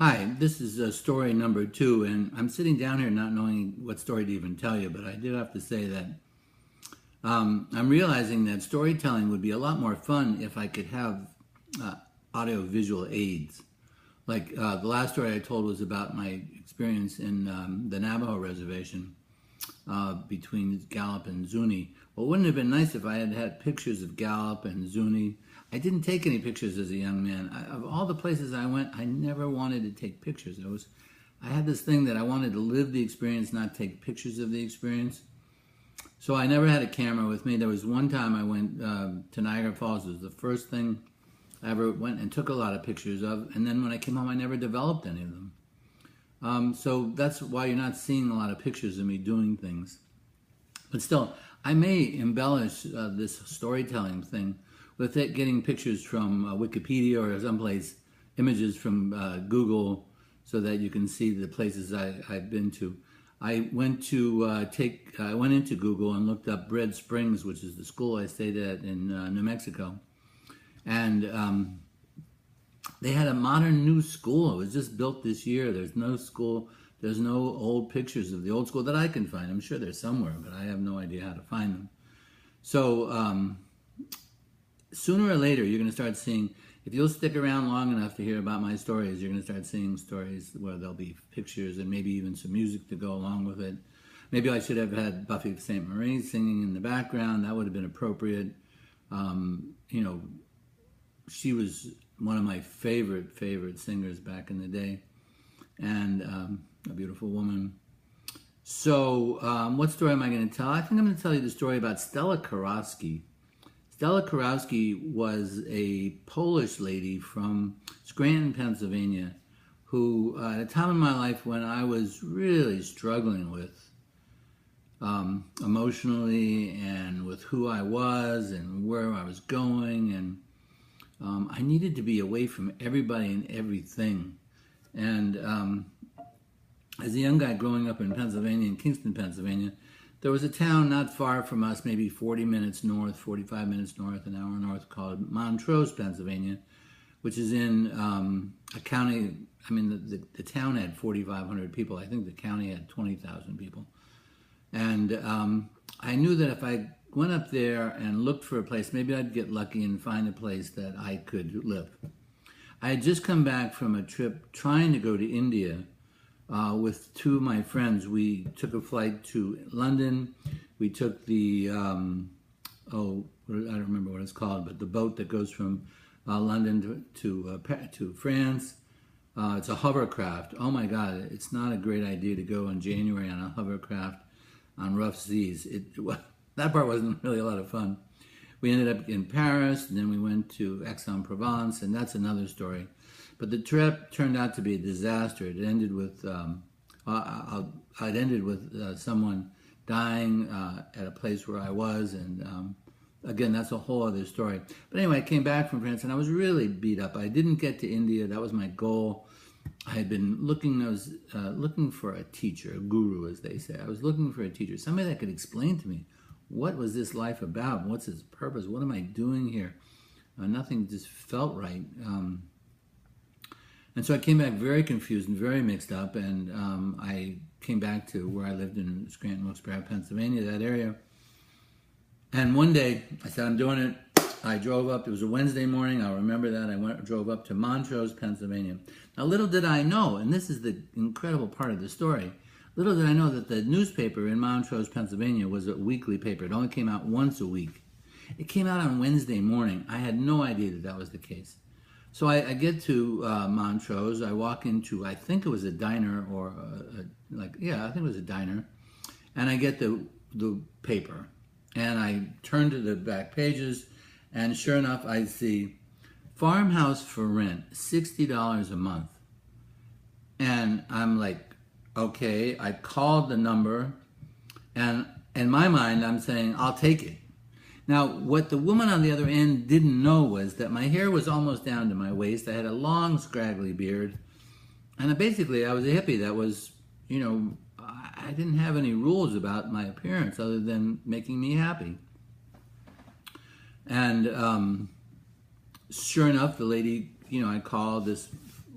Hi, this is story number 2, and I'm sitting down here not knowing what story to even tell you, but I did have to say that I'm realizing that storytelling would be a lot more fun if I could have uh, audio-visual aids. Like the last story I told was about my experience in the Navajo reservation between Gallup and Zuni. Well, wouldn't it have been nice if I had had pictures of Gallup and Zuni? I didn't take any pictures as a young man. Of all the places I went, I never wanted to take pictures. I had this thing that I wanted to live the experience, not take pictures of the experience. So I never had a camera with me. There was one time I went to Niagara Falls. It was the first thing I ever went and took a lot of pictures of. And then when I came home, I never developed any of them. So that's why you're not seeing a lot of pictures of me doing things. But still, I may embellish this storytelling thing with it getting pictures from Wikipedia or someplace, images from Google, so that you can see the places I've been to. I went into Google and looked up Red Springs, which is the school I stayed at in New Mexico, and they had a modern new school. It was just built this year. There's no school. There's no old pictures of the old school that I can find. I'm sure there's somewhere, but I have no idea how to find them. So sooner or later, you're going to start seeing, if you'll stick around long enough to hear about my stories, you're going to start seeing stories where there'll be pictures and maybe even some music to go along with it. Maybe I should have had Buffy St. Marie singing in the background. That would have been appropriate. She was one of my favorite singers back in the day, and a beautiful woman. So what story am I going to tell? I think I'm going to tell you the story about Stella Karowski. Stella Karowski was a Polish lady from Scranton, Pennsylvania, who at a time in my life when I was really struggling with emotionally and with who I was and where I was going, and I needed to be away from everybody and everything. And as a young guy growing up in Pennsylvania, in Kingston, Pennsylvania, there was a town not far from us, maybe 40 minutes north, 45 minutes north, an hour north, called Montrose, Pennsylvania, which is in a county. I mean, the town had 4,500 people. I think the county had 20,000 people. And I knew that if I went up there and looked for a place, maybe I'd get lucky and find a place that I could live. I had just come back from a trip trying to go to India with two of my friends. We took a flight to London. We took the, I don't remember what it's called, but the boat that goes from London to France. It's a hovercraft. Oh my God, it's not a great idea to go in January on a hovercraft on rough seas. That part wasn't really a lot of fun. We ended up in Paris, and then we went to Aix-en-Provence, and that's another story. But the trip turned out to be a disaster. It ended with someone dying at a place where I was, and again, that's a whole other story. But anyway, I came back from France, and I was really beat up. I didn't get to India. That was my goal. I had been looking. I was looking for a teacher, a guru, as they say. I was looking for a teacher, somebody that could explain to me what was this life about. What's its purpose? What am I doing here? Nothing just felt right. And so I came back very confused and very mixed up, and I came back to where I lived in Scranton, Wilkes-Barre, Pennsylvania, that area. And one day, I said, I'm doing it. I drove up. It was a Wednesday morning. I'll remember that. Drove up to Montrose, Pennsylvania. Now, little did I know, and this is the incredible part of the story, little did I know that the newspaper in Montrose, Pennsylvania was a weekly paper. It only came out once a week. It came out on Wednesday morning. I had no idea that that was the case. So I get to Montrose. I walk into, I think it was a diner or I think it was a diner. And I get the paper. And I turn to the back pages. And sure enough, I see farmhouse for rent, $60 a month. And I'm like, okay. I called the number. And in my mind, I'm saying, I'll take it. Now, what the woman on the other end didn't know was that my hair was almost down to my waist. I had a long, scraggly beard. And I was a hippie. That was, I didn't have any rules about my appearance other than making me happy. And sure enough, the lady, I called this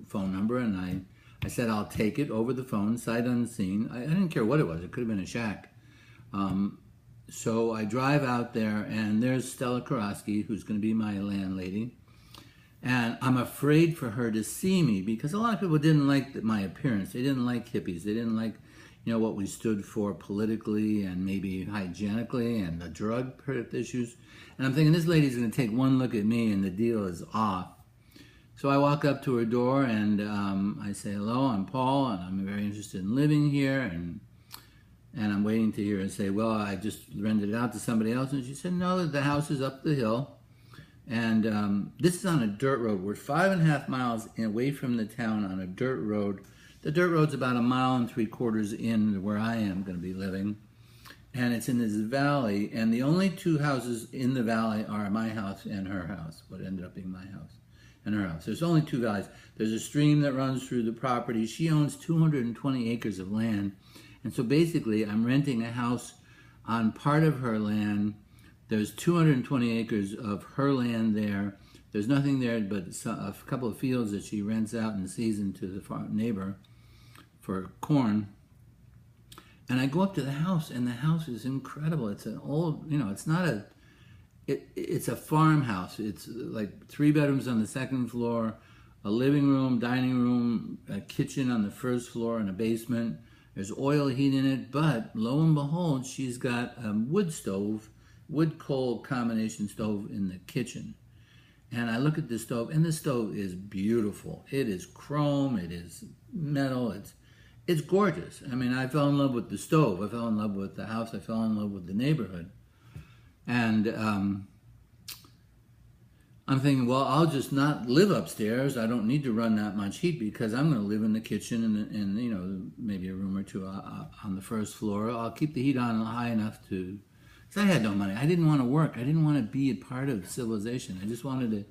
phone number, and I said I'll take it over the phone, sight unseen. I didn't care what it was. It could have been a shack. So I drive out there, and there's Stella Karofsky, who's going to be my landlady. And I'm afraid for her to see me because a lot of people didn't like my appearance. They didn't like hippies. They didn't like, what we stood for politically and maybe hygienically and the drug issues. And I'm thinking, this lady's going to take one look at me and the deal is off. So I walk up to her door and I say, hello, I'm Paul, and I'm very interested in living here. And I'm waiting to hear her say, well, I just rented it out to somebody else. And she said, no, the house is up the hill. And this is on a dirt road. We're 5.5 miles away from the town on a dirt road. The dirt road's about 1.75 miles in where I am going to be living. And it's in this valley. And the only two houses in the valley are my house and her house, what ended up being my house and her house. There's only two valleys. There's a stream that runs through the property. She owns 220 acres of land. And so basically, I'm renting a house on part of her land. There's 220 acres of her land there. There's nothing there but a couple of fields that she rents out in the season to the neighbor for corn. And I go up to the house, and the house is incredible. It's an old, it's a farmhouse. It's like 3 bedrooms on the second floor, a living room, dining room, a kitchen on the first floor, and a basement. There's oil heat in it, but lo and behold, she's got a wood coal combination stove in the kitchen. And I look at the stove, and the stove is beautiful. It is chrome, it is metal, it's gorgeous. I mean, I fell in love with the stove, I fell in love with the house, I fell in love with the neighborhood. And I'm thinking, well, I'll just not live upstairs. I don't need to run that much heat because I'm going to live in the kitchen and maybe a room or two on the first floor. I'll keep the heat on high enough to, because I had no money. I didn't want to work. I didn't want to be a part of civilization. I just wanted to,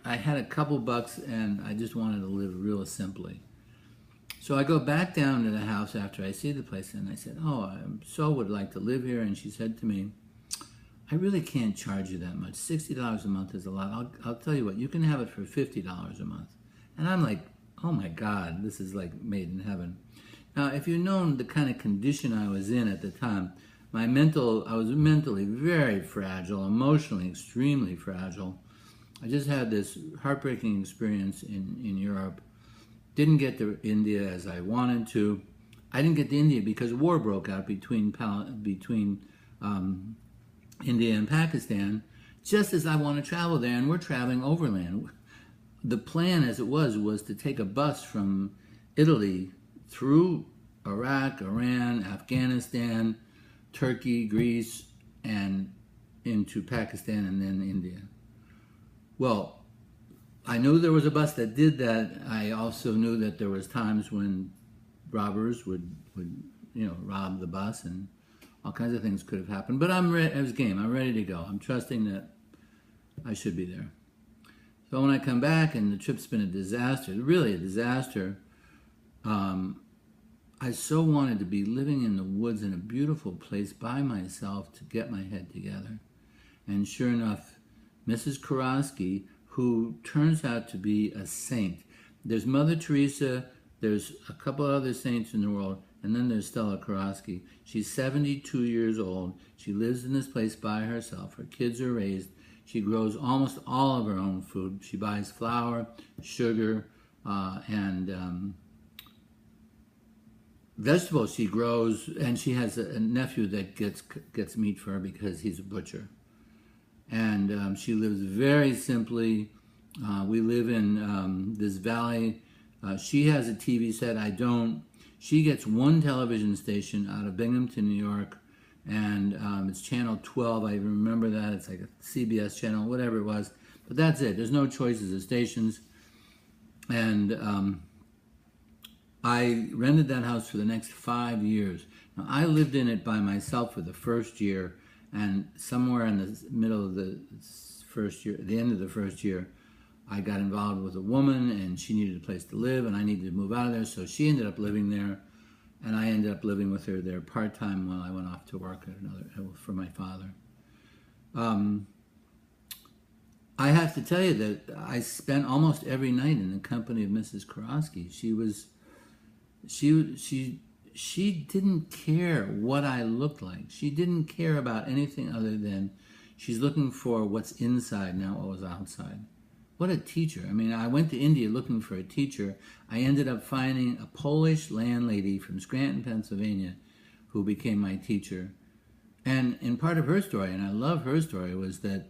I had a couple bucks and I just wanted to live real simply. So I go back down to the house after I see the place and I said, oh, I so would like to live here. And she said to me, I really can't charge you that much. $60 a month is a lot. I'll tell you what, you can have it for $50 a month. And I'm like, oh my God, this is like made in heaven. Now, if you'd known the kind of condition I was in at the time, I was mentally very fragile, emotionally extremely fragile. I just had this heartbreaking experience in Europe. Didn't get to India as I wanted to. I didn't get to India because war broke out between India and Pakistan, just as I want to travel there, and we're traveling overland. The plan as it was to take a bus from Italy through Iraq, Iran, Afghanistan, Turkey, Greece, and into Pakistan and then India. Well, I knew there was a bus that did that. I also knew that there was times when robbers would rob the bus, and all kinds of things could have happened. But I was game. I'm ready to go. I'm trusting that I should be there. So when I come back, and the trip's been a disaster, really a disaster, I so wanted to be living in the woods in a beautiful place by myself to get my head together. And sure enough, Mrs. Karofsky, who turns out to be a saint. There's Mother Teresa, there's a couple other saints in the world, and then there's Stella Karofsky. She's 72 years old. She lives in this place by herself. Her kids are raised. She grows almost all of her own food. She buys flour, sugar, and vegetables she grows, and she has a nephew that gets meat for her because he's a butcher. And she lives very simply. We live in this valley. She has a TV set. I don't. She gets one television station out of Binghamton, New York, and it's channel 12. I remember that. It's like a CBS channel, whatever it was. But that's it. There's no choices of stations. And I rented that house for the next 5 years. Now, I lived in it by myself for the first year, and somewhere in the middle of the first year, the end of the first year, I got involved with a woman, and she needed a place to live, and I needed to move out of there, so she ended up living there, and I ended up living with her there part-time while I went off to work for my father. I have to tell you that I spent almost every night in the company of Mrs. Karosky. She didn't care what I looked like. She didn't care about anything other than she's looking for what's inside, not what was outside. What a teacher. I mean, I went to India looking for a teacher. I ended up finding a Polish landlady from Scranton, Pennsylvania, who became my teacher. And in part of her story, and I love her story, was that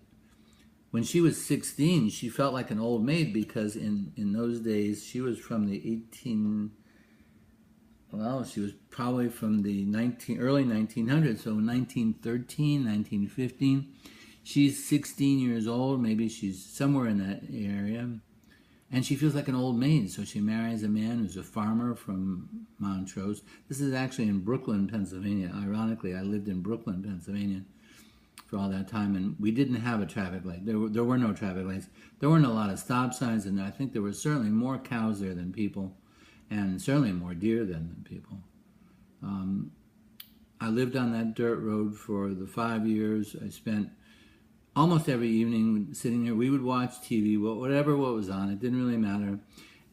when she was 16, she felt like an old maid because in those days, she was from the she was probably from the early 1900s, so 1913, 1915. She's 16 years old, maybe she's somewhere in that area, and she feels like an old maid, so she marries a man who's a farmer from Montrose. This is actually in Brooklyn, Pennsylvania. Ironically, I lived in Brooklyn, Pennsylvania for all that time, and we didn't have a traffic light. There were no traffic lights. There weren't a lot of stop signs, and I think there were certainly more cows there than people, and certainly more deer than people. I lived on that dirt road for the 5 years. I spent almost every evening sitting there. We would watch TV, whatever what was on. It didn't really matter.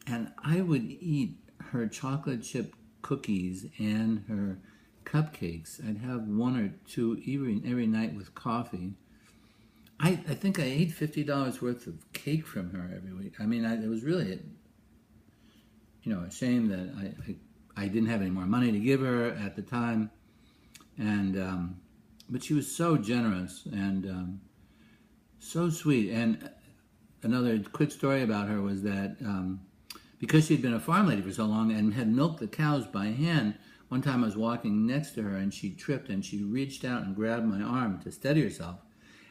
And I would eat her chocolate chip cookies and her cupcakes. I'd have one or two every night with coffee. I think I ate $50 worth of cake from her every week. I mean, it was really, a shame that I didn't have any more money to give her at the time. And but she was so generous and so sweet. And another quick story about her was that because she'd been a farm lady for so long and had milked the cows by hand, one time I was walking next to her and she tripped and she reached out and grabbed my arm to steady herself.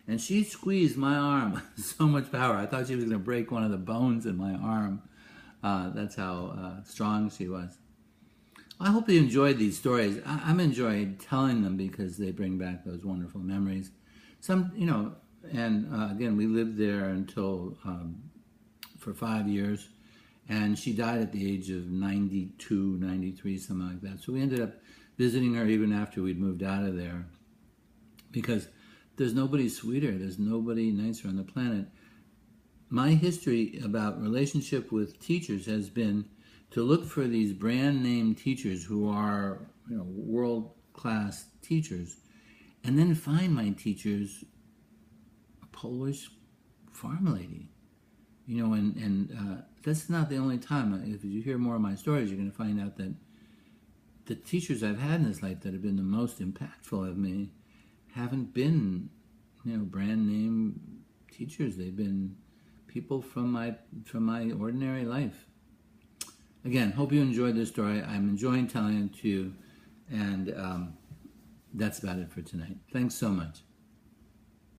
And she squeezed my arm with so much power. I thought she was going to break one of the bones in my arm. That's how strong she was. I hope you enjoyed these stories. I'm enjoying telling them because they bring back those wonderful memories. Again, we lived there until for 5 years, and she died at the age of 92, 93, something like that. So we ended up visiting her even after we'd moved out of there, because there's nobody sweeter, there's nobody nicer on the planet. My history about relationship with teachers has been to look for these brand name teachers who are, world-class teachers, and then find my teachers a Polish farm lady. And that's not the only time. If you hear more of my stories, you're going to find out that the teachers I've had in this life that have been the most impactful of me haven't been, brand name teachers. They've been people from my ordinary life. Again, hope you enjoyed this story. I'm enjoying telling it to you, and that's about it for tonight. Thanks so much.